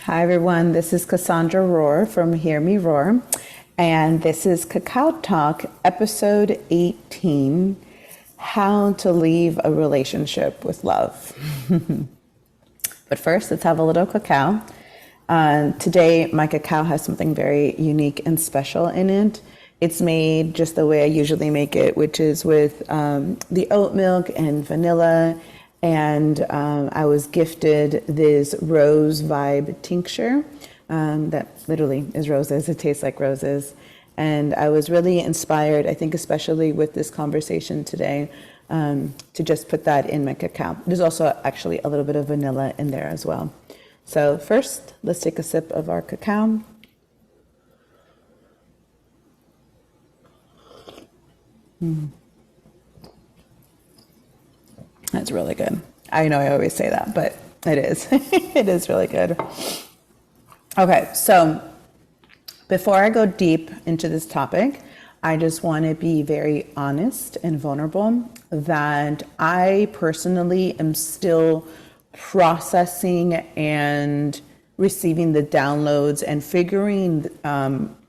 Hi everyone, this is Cassandra Rohr from Hear Me Roar, and this is Cacao Talk episode 18, How to Leave a Relationship with Love. But first, let's have a little cacao. Today, my cacao has something very unique and special in it. It's made just the way I usually make it, which is with the oat milk and vanilla. And I was gifted this rose vibe tincture that literally is roses. It tastes like roses. And I was really inspired, I think especially with this conversation today, to just put that in my cacao. There's also actually a little bit of vanilla in there as well. So first, let's take a sip of our cacao. That's really good. I know I always say that, but it is. It is really good. Okay, so before I go deep into this topic, I just want to be very honest and vulnerable that I personally am still processing and receiving the downloads and figuring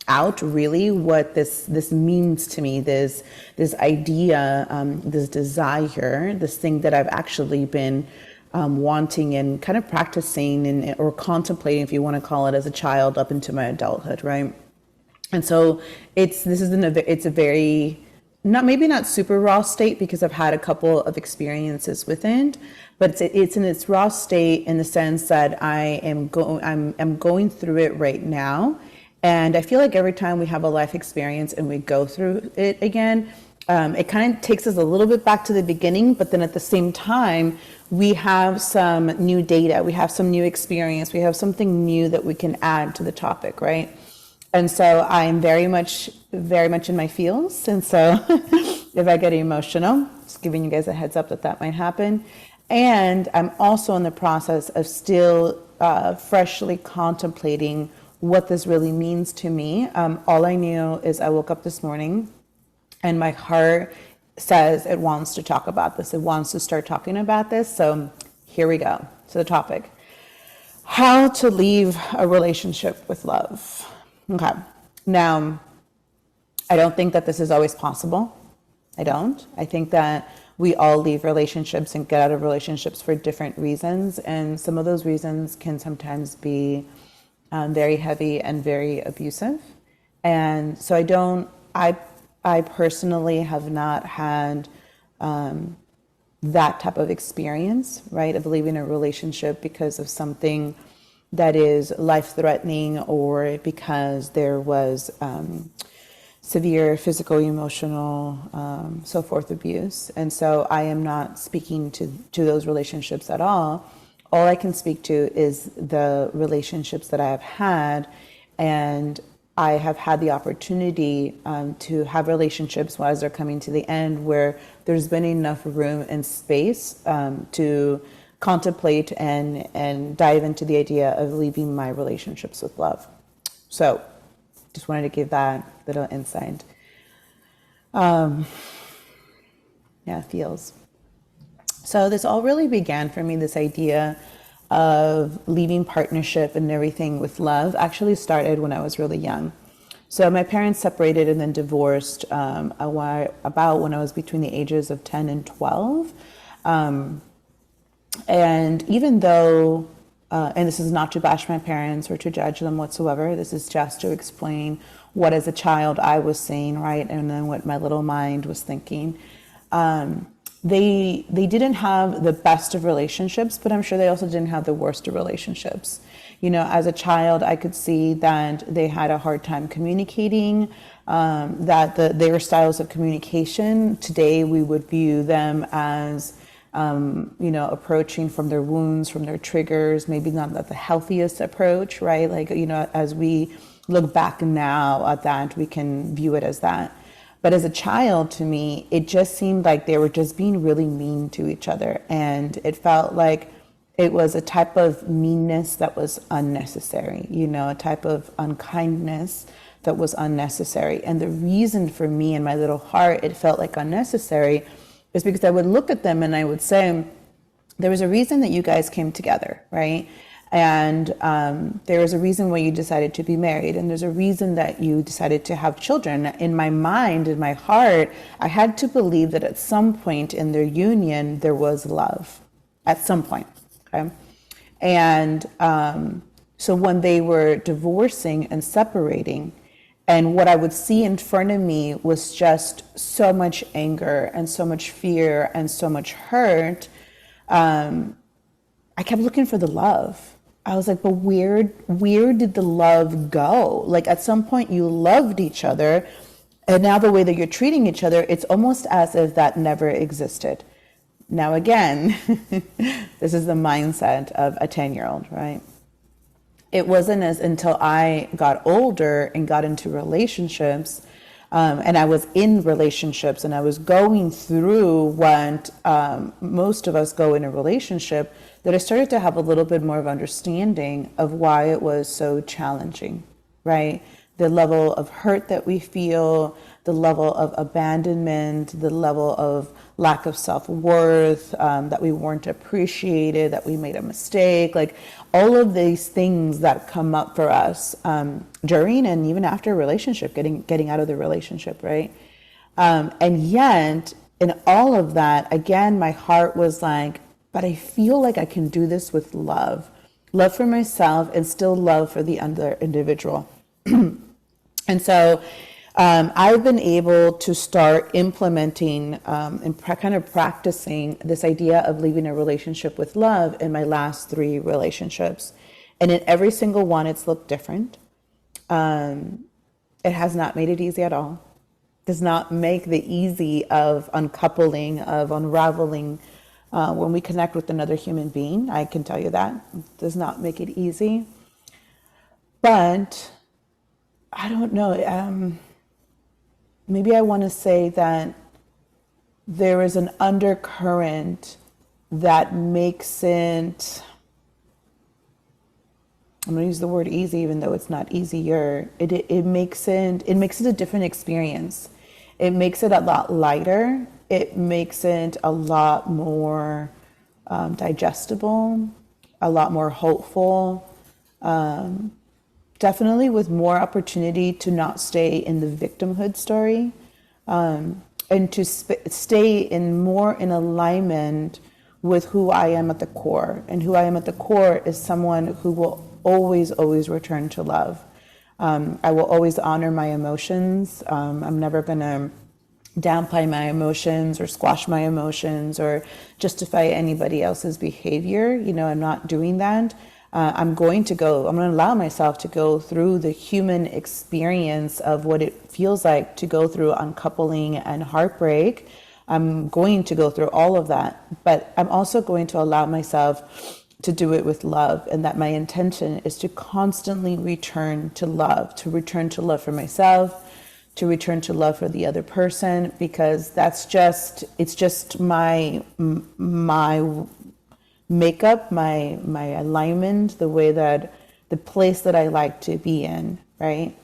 out really what this means to me, this idea, this desire, this thing that I've actually been wanting and kind of practicing or contemplating, if you want to call it, as a child up into my adulthood, right? And so it's a very maybe not super raw state because I've had a couple of experiences within, but it's in its raw state in the sense that I'm going through it right now. And I feel like every time we have a life experience and we go through it again, it kind of takes us a little bit back to the beginning, but then at the same time, we have some new data, we have some new experience, we have something new that we can add to the topic, right? And so I'm very much in my feels. And so if I get emotional, just giving you guys a heads up that might happen. And I'm also in the process of still freshly contemplating what this really means to me. All I knew is I woke up this morning and my heart says it wants to talk about this. It wants to start talking about this. So here we go to the topic. How to leave a relationship with love. Okay. Now, I don't think that this is always possible. I don't. I think that we all leave relationships and get out of relationships for different reasons. And some of those reasons can sometimes be very heavy and very abusive. And so I personally have not had that type of experience, right, of leaving a relationship because of something that is life-threatening or because there was severe physical, emotional, so forth abuse. And so I am not speaking to those relationships at all. All I can speak to is the relationships that I have had, and I have had the opportunity to have relationships as they're coming to the end where there's been enough room and space to contemplate and dive into the idea of leaving my relationships with love. So just wanted to give that little insight. Feels. So this all really began for me, this idea of leaving partnership and everything with love actually started when I was really young. So my parents separated and then divorced about when I was between the ages of 10 and 12. And even though, and this is not to bash my parents or to judge them whatsoever, this is just to explain what as a child I was saying, right? And then what my little mind was thinking. They didn't have the best of relationships, but I'm sure they also didn't have the worst of relationships. You know, as a child, I could see that they had a hard time communicating, that their styles of communication, today we would view them as, approaching from their wounds, from their triggers, maybe not the healthiest approach, right? Like, as we look back now at that, we can view it as that. But as a child, to me, it just seemed like they were just being really mean to each other. And it felt like it was a type of meanness that was unnecessary, a type of unkindness that was unnecessary. And the reason for me in my little heart, it felt like unnecessary, is because I would look at them and I would say, there was a reason that you guys came together, right? And there is a reason why you decided to be married, and there's a reason that you decided to have children. In my mind, in my heart, I had to believe that at some point in their union, there was love. At some point, okay? And so when they were divorcing and separating, and what I would see in front of me was just so much anger and so much fear and so much hurt, I kept looking for the love. I was like, but where did the love go? Like, at some point you loved each other, and now the way that you're treating each other, it's almost as if that never existed. Now again, this is the mindset of a 10-year-old, right? It wasn't until I got older and got into relationships, and I was in relationships and I was going through what most of us go in a relationship, that I started to have a little bit more of understanding of why it was so challenging, right? The level of hurt that we feel, the level of abandonment, the level of lack of self-worth, that we weren't appreciated, that we made a mistake, like all of these things that come up for us during and even after a relationship, getting out of the relationship, right? And yet, in all of that, again, my heart was like, but I feel like I can do this with love. Love for myself and still love for the other individual. And so I've been able to start implementing and kind of practicing this idea of leaving a relationship with love in my last 3 relationships. And in every single one, it's looked different. It has not made it easy at all. Does not make the easy of uncoupling, of unraveling when we connect with another human being. I can tell you that. It does not make it easy. But I don't know. Maybe I want to say that there is an undercurrent that makes it, I'm going to use the word easy, even though it's not easier. It makes it a different experience. It makes it a lot lighter. It makes it a lot more digestible, a lot more hopeful. Definitely with more opportunity to not stay in the victimhood story, and to stay in alignment with who I am at the core. And who I am at the core is someone who will always, always return to love. I will always honor my emotions. I'm never going to downplay my emotions or squash my emotions or justify anybody else's behavior. I'm not doing that. I'm going to allow myself to go through the human experience of what it feels like to go through uncoupling and heartbreak. I'm going to go through all of that, but I'm also going to allow myself to do it with love, and that my intention is to constantly return to love for myself, to return to love for the other person, because it's just my makeup, my alignment, the place that I like to be in, right?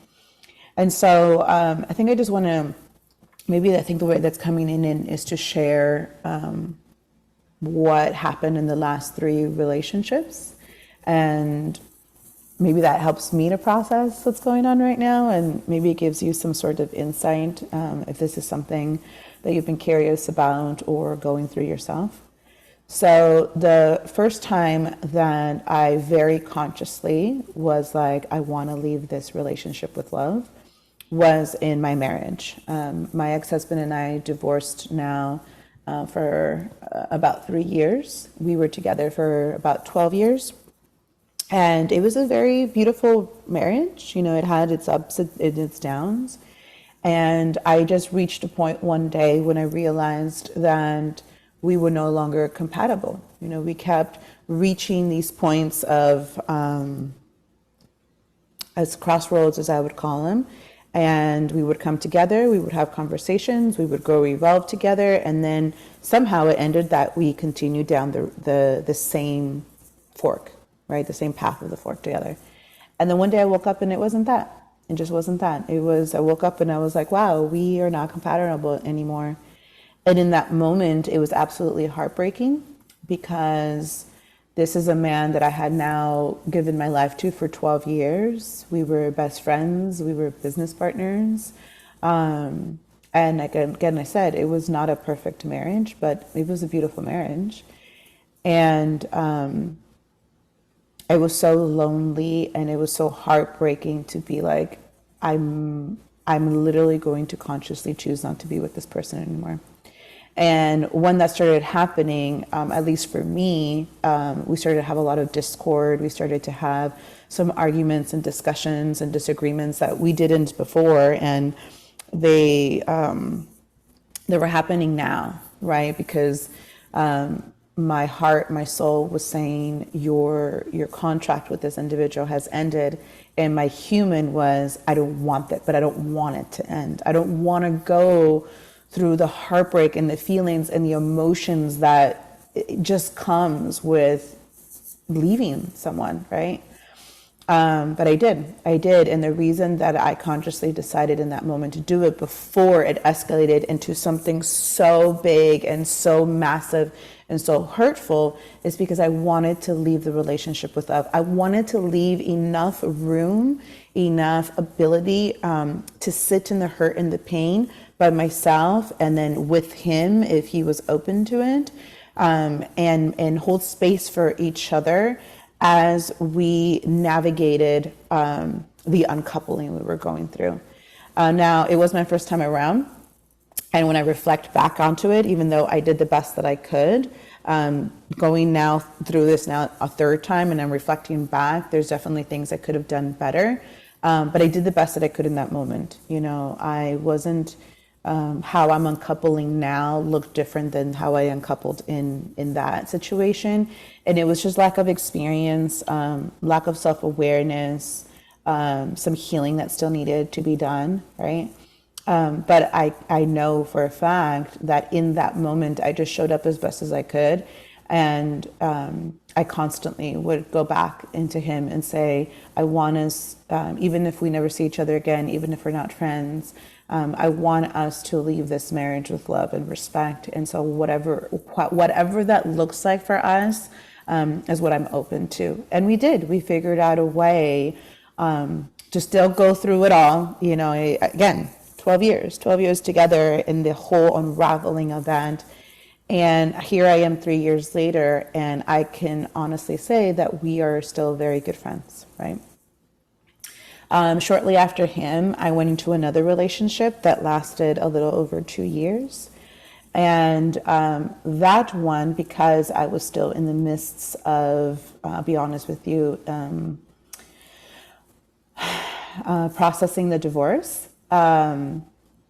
And so I think I just want to, I think the way that's coming in is to share what happened in the last 3 relationships, and maybe that helps me to process what's going on right now, and maybe it gives you some sort of insight if this is something that you've been curious about or going through yourself. So the first time that I very consciously was like, I want to leave this relationship with love, was in my marriage. My ex-husband and I divorced now for about 3 years. We were together for about 12 years. And it was a very beautiful marriage. It had its ups and its downs. And I just reached a point one day when I realized that we were no longer compatible. We kept reaching these points of, as crossroads, as I would call them, and we would come together, we would have conversations, we would go evolve together, and then somehow it ended that we continued down the same fork, right? The same path of the fork together. And then one day I woke up and it wasn't that. It just wasn't that. I woke up and I was like, wow, we are not compatible anymore. And in that moment, it was absolutely heartbreaking, because This is a man that I had now given my life to for 12 years. We were best friends. We were business partners. And again, I said it was not a perfect marriage, but it was a beautiful marriage. And it was so lonely, and it was so heartbreaking to be like, I'm literally going to consciously choose not to be with this person anymore. And when that started happening, at least for me, we started to have a lot of discord. We started to have some arguments and discussions and disagreements that we didn't before, and they were happening now, right? Because my heart, my soul was saying your contract with this individual has ended, and my human was, I don't want that, but I don't want it to end. I don't want to go through the heartbreak and the feelings and the emotions that it just comes with leaving someone, right? But I did. And the reason that I consciously decided in that moment to do it before it escalated into something so big and so massive and so hurtful is because I wanted to leave the relationship with love. I wanted to leave enough room, enough ability to sit in the hurt and the pain by myself, and then with him if he was open to it, and hold space for each other as we navigated the uncoupling we were going through. Now, it was my first time around, and when I reflect back onto it, even though I did the best that I could, going now through this now a third time, and I'm reflecting back, there's definitely things I could have done better, but I did the best that I could in that moment. You know, I wasn't, how I'm uncoupling now looked different than how I uncoupled in that situation. And it was just lack of experience, lack of self-awareness, some healing that still needed to be done, right? But I know for a fact that in that moment, I just showed up as best as I could. And I constantly would go back into him and say, I want us, even if we never see each other again, even if we're not friends, I want us to leave this marriage with love and respect. And so whatever that looks like for us is what I'm open to. And we did. We figured out a way to still go through it all. You know, again, 12 years together in the whole unraveling of that. And here I am 3 years later, and I can honestly say that we are still very good friends, right? Shortly after him, I went into another relationship that lasted a little over 2 years. And that one, because I was still in the midst of, I'll be honest with you, processing the divorce,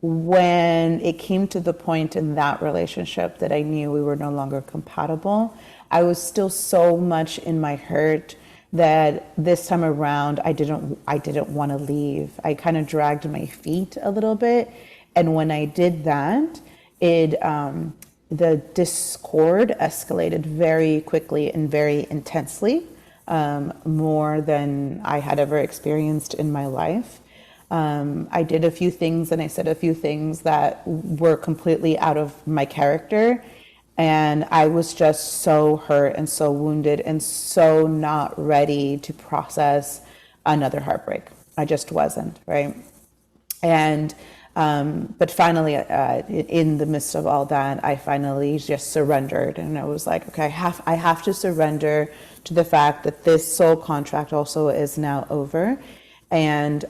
when it came to the point in that relationship that I knew we were no longer compatible, I was still so much in my hurt that this time around I didn't want to leave. I kind of dragged my feet a little bit, and when I did that, the discord escalated very quickly and very intensely, more than I had ever experienced in my life. I did a few things and I said a few things that were completely out of my character. And I was just so hurt and so wounded and so not ready to process another heartbreak. I just wasn't, right? And, but finally, in the midst of all that, I finally just surrendered. And I was like, okay, I have to surrender to the fact that this soul contract also is now over. And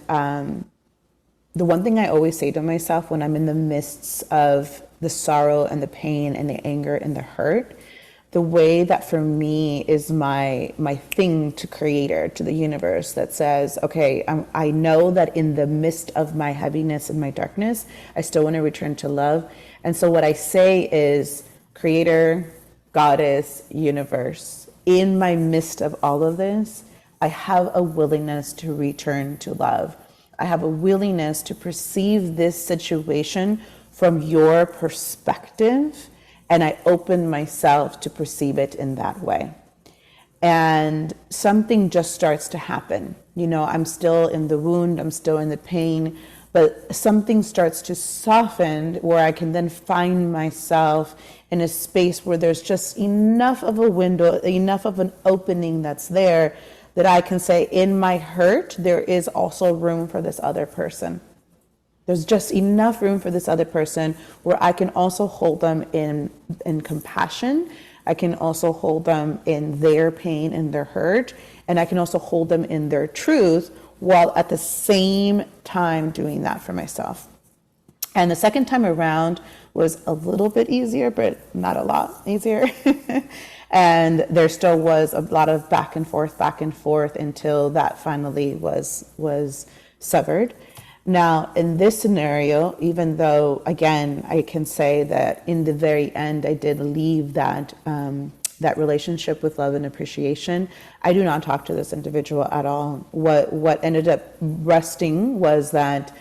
the one thing I always say to myself when I'm in the midst of the sorrow and the pain and the anger and the hurt, the way that for me is my thing to creator, to the universe that says, okay, I know that in the midst of my heaviness and my darkness, I still want to return to love. And so what I say is, creator, goddess, universe, in my midst of all of this, I have a willingness to return to love. I have a willingness to perceive this situation from your perspective, and I open myself to perceive it in that way. And something just starts to happen. You know, I'm still in the wound, I'm still in the pain, but something starts to soften where I can then find myself in a space where there's just enough of a window, enough of an opening that's there that I can say, in my hurt, there is also room for this other person. There's just enough room for this other person where I can also hold them in compassion. I can also hold them in their pain and their hurt. And I can also hold them in their truth while at the same time doing that for myself. And the second time around was a little bit easier, but not a lot easier. And there still was a lot of back and forth until that finally was severed. Now, in this scenario, even though, again, I can say that in the very end, I did leave that relationship with love and appreciation, I do not talk to this individual at all. What ended up resting was that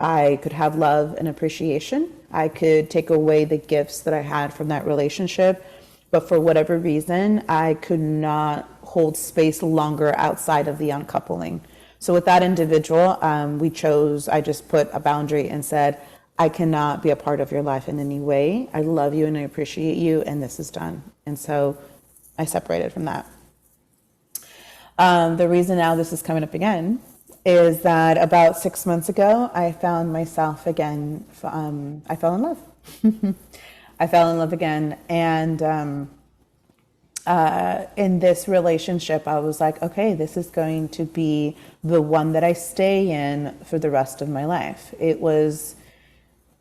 I could have love and appreciation. I could take away the gifts that I had from that relationship, but for whatever reason, I could not hold space longer outside of the uncoupling. So with that individual, I just put a boundary and said, I cannot be a part of your life in any way. I love you and I appreciate you, and this is done. And so I separated from that. The reason now this is coming up again is that about 6 months ago, I found myself again, I fell in love. I fell in love again. And in this relationship, I was like, okay, this is going to be the one that I stay in for the rest of my life. It was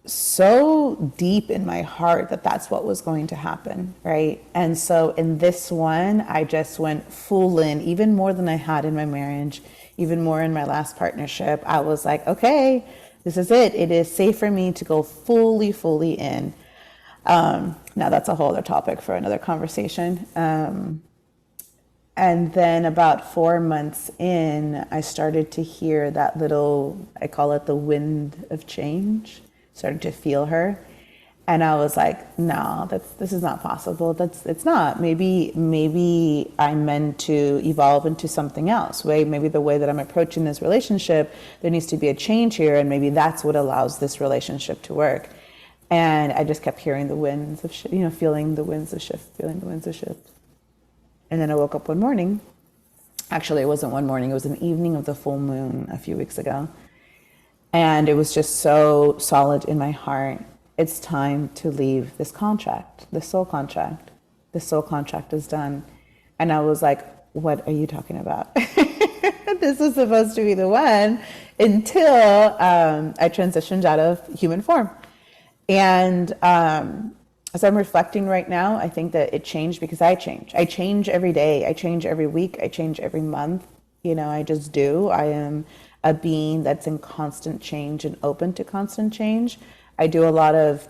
so deep in my heart that that's what was going to happen, right? And so in this one, I just went full in, even more than I had in my marriage, even more in my last partnership. I was like, okay, this is it. It is safe for me to go fully in. Now that's a whole other topic for another conversation. And then about 4 months in, I started to hear that little, I call it the wind of change. Started to feel her. And I was like, no, this is not possible. It's not. Maybe I'm meant to evolve into something else. Maybe the way that I'm approaching this relationship, there needs to be a change here, and maybe that's what allows this relationship to work. And I just kept hearing the winds of feeling the winds of shift. And then I woke up one morning. Actually, it wasn't one morning. It was an evening of the full moon a few weeks ago. And it was just so solid in my heart. It's time to leave this contract, this soul contract. The soul contract is done. And I was like, what are you talking about? This is supposed to be the one until I transitioned out of human form. And as I'm reflecting right now, I think that it changed because I change. I change every day. I change every week. I change every month. I just do. I am a being that's in constant change and open to constant change. I do a lot of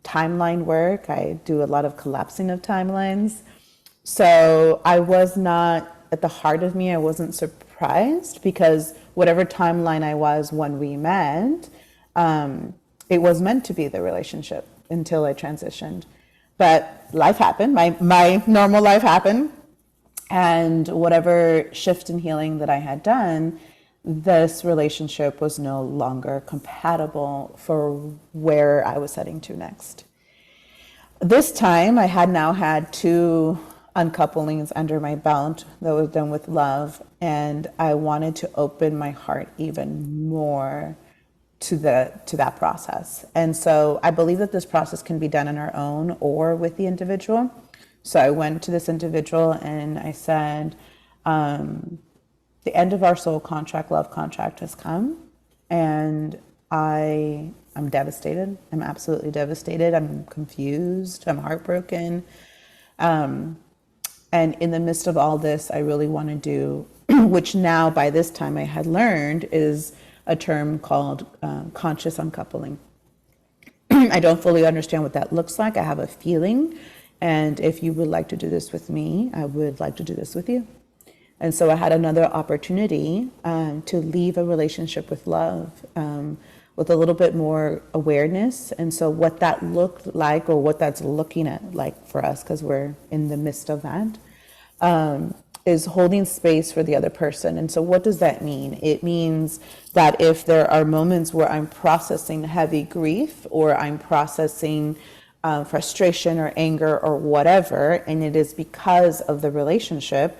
timeline work. I do a lot of collapsing of timelines. So I was not, at the heart of me, I wasn't surprised because whatever timeline I was when we met, it was meant to be the relationship until I transitioned. But life happened, my normal life happened. And whatever shift and healing that I had done, this relationship was no longer compatible for where I was heading to next. This time, I had now had 2 uncouplings under my belt that was done with love, and I wanted to open my heart even more to that process. And so I believe that this process can be done on our own or with the individual. So I went to this individual and I said, the end of our soul contract, love contract has come, and I'm devastated. I'm absolutely devastated. I'm confused. I'm heartbroken. And in the midst of all this, I really want to do, which now by this time I had learned is a term called conscious uncoupling. I don't fully understand what that looks like. I have a feeling. And if you would like to do this with me, I would like to do this with you. And so I had another opportunity to leave a relationship with love with a little bit more awareness. And so what that looked like, or what that's looking at like for us, because we're in the midst of that, is holding space for the other person. And so what does that mean? It means that if there are moments where I'm processing heavy grief, or I'm processing frustration or anger or whatever, and it is because of the relationship,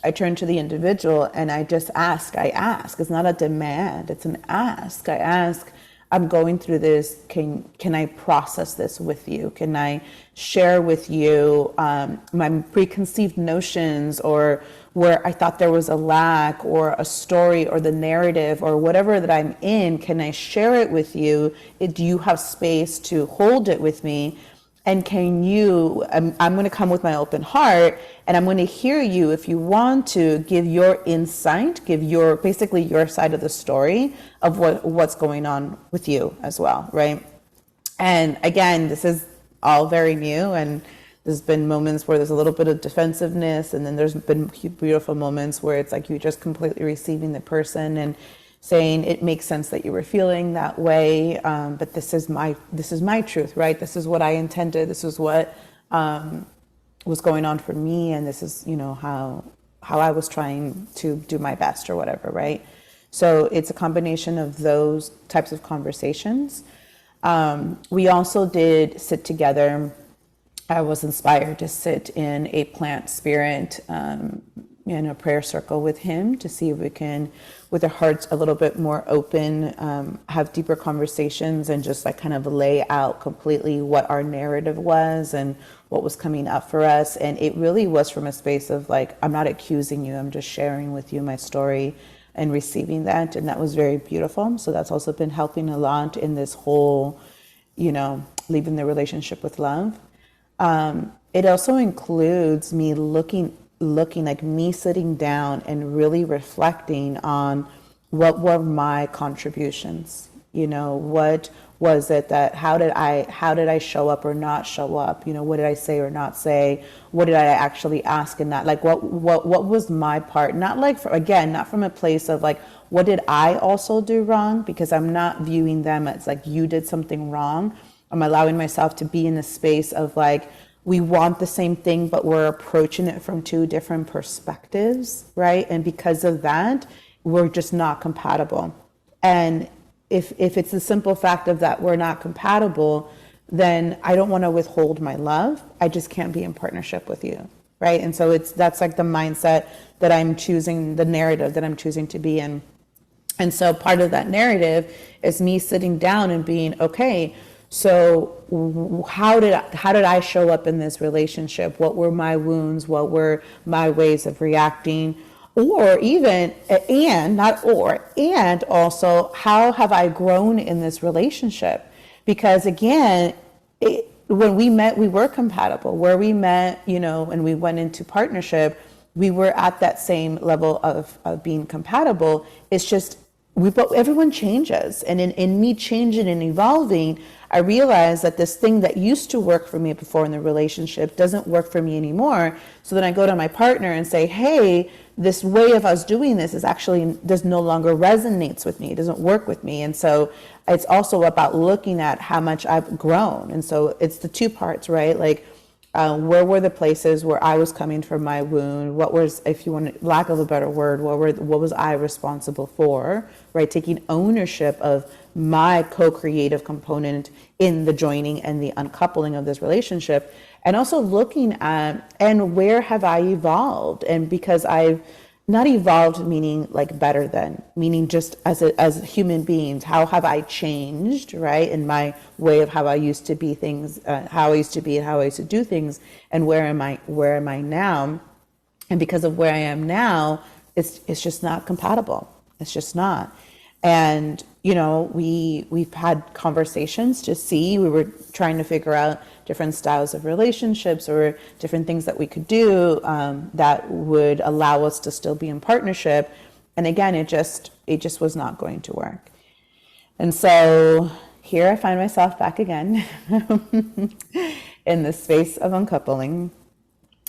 I turn to the individual and I just ask. I ask. It's not a demand, it's an ask. I ask, I'm going through this. Can I process this with you? Can I share with you my preconceived notions, or where I thought there was a lack, or a story, or the narrative, or whatever that I'm in? Can I share it with you? Do you have space to hold it with me? And can you, I'm going to come with my open heart, and I'm going to hear you if you want to give your insight, give your, basically your side of the story of what's going on with you as well, right? And again, this is all very new, and there's been moments where there's a little bit of defensiveness, and then there's been beautiful moments where it's like you're just completely receiving the person and saying it makes sense that you were feeling that way, but this is my truth, right? This is what I intended. This is what was going on for me, and this is, how I was trying to do my best or whatever, right? So it's a combination of those types of conversations. We also did sit together. I was inspired to sit in a plant spirit in a prayer circle with him, to see if we can, with our hearts a little bit more open, have deeper conversations, and just like kind of lay out completely what our narrative was and what was coming up for us. And it really was from a space of like, I'm not accusing you, I'm just sharing with you my story and receiving that. And that was very beautiful. So that's also been helping a lot in this whole, leaving the relationship with love. It also includes me looking like me sitting down and really reflecting on what were my contributions. What was it that, how did I show up or not show up? What did I say or not say? What did I actually ask in that? Like what was my part? Not like, not from a place of like, what did I also do wrong? Because I'm not viewing them as like, you did something wrong. I'm allowing myself to be in a space of like, we want the same thing, but we're approaching it from two different perspectives, right? And because of that, we're just not compatible. And if it's the simple fact of that we're not compatible, then I don't want to withhold my love. I just can't be in partnership with you, right? And so that's like the mindset that I'm choosing, the narrative that I'm choosing to be in. And so part of that narrative is me sitting down and being, okay, so how did I show up in this relationship? What were my wounds? What were my ways of reacting? Or even, and also, how have I grown in this relationship? Because again, when we met, we were compatible. Where we met, and we went into partnership, we were at that same level of being compatible. It's just, everyone changes. And in me changing and evolving, I realized that this thing that used to work for me before in the relationship doesn't work for me anymore. So then I go to my partner and say, hey, this way of us doing this does no longer resonates with me. It doesn't work with me. And so it's also about looking at how much I've grown. And so it's the two parts, right? Like, where were the places where I was coming from my wound? What was, if you want, lack of a better word, what was I responsible for, right? Taking ownership of my co-creative component in the joining and the uncoupling of this relationship, and also looking at, and where have I evolved? And because I've not evolved, meaning like better than, meaning just as human beings, how have I changed, right? In my way of how I used to be things, how I used to be and how I used to do things, and where am I now? And because of where I am now, it's just not compatible. It's just not. And, we've had conversations to see, we were trying to figure out different styles of relationships or different things that we could do that would allow us to still be in partnership. And again, it just was not going to work. And so here I find myself back again in the space of uncoupling.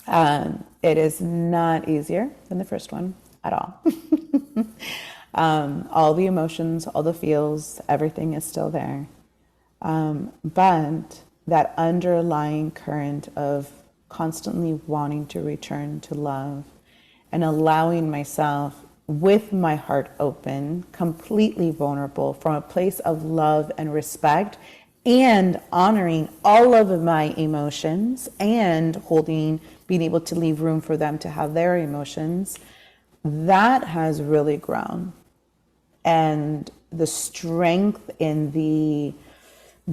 It is not easier than the first one at all. All the emotions, all the feels, everything is still there. But that underlying current of constantly wanting to return to love and allowing myself with my heart open, completely vulnerable from a place of love and respect, and honoring all of my emotions and being able to leave room for them to have their emotions, that has really grown. And the strength in the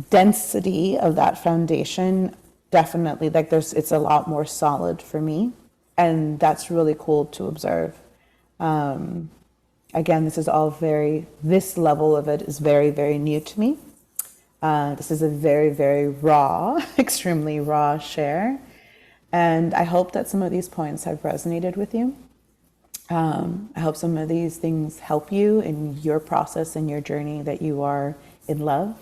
density of that foundation, definitely, like it's a lot more solid for me. And that's really cool to observe. Again, this level of it is very, very new to me. This is a very, very raw, extremely raw share. And I hope that some of these points have resonated with you. I hope some of these things help you in your process and your journey that you are in love.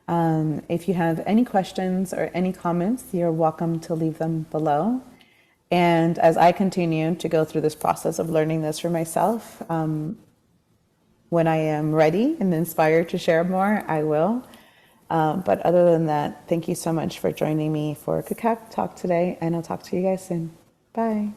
If you have any questions or any comments, you're welcome to leave them below. And as I continue to go through this process of learning this for myself, when I am ready and inspired to share more, I will. But other than that, thank you so much for joining me for Cacao Talk today, and I'll talk to you guys soon. Bye.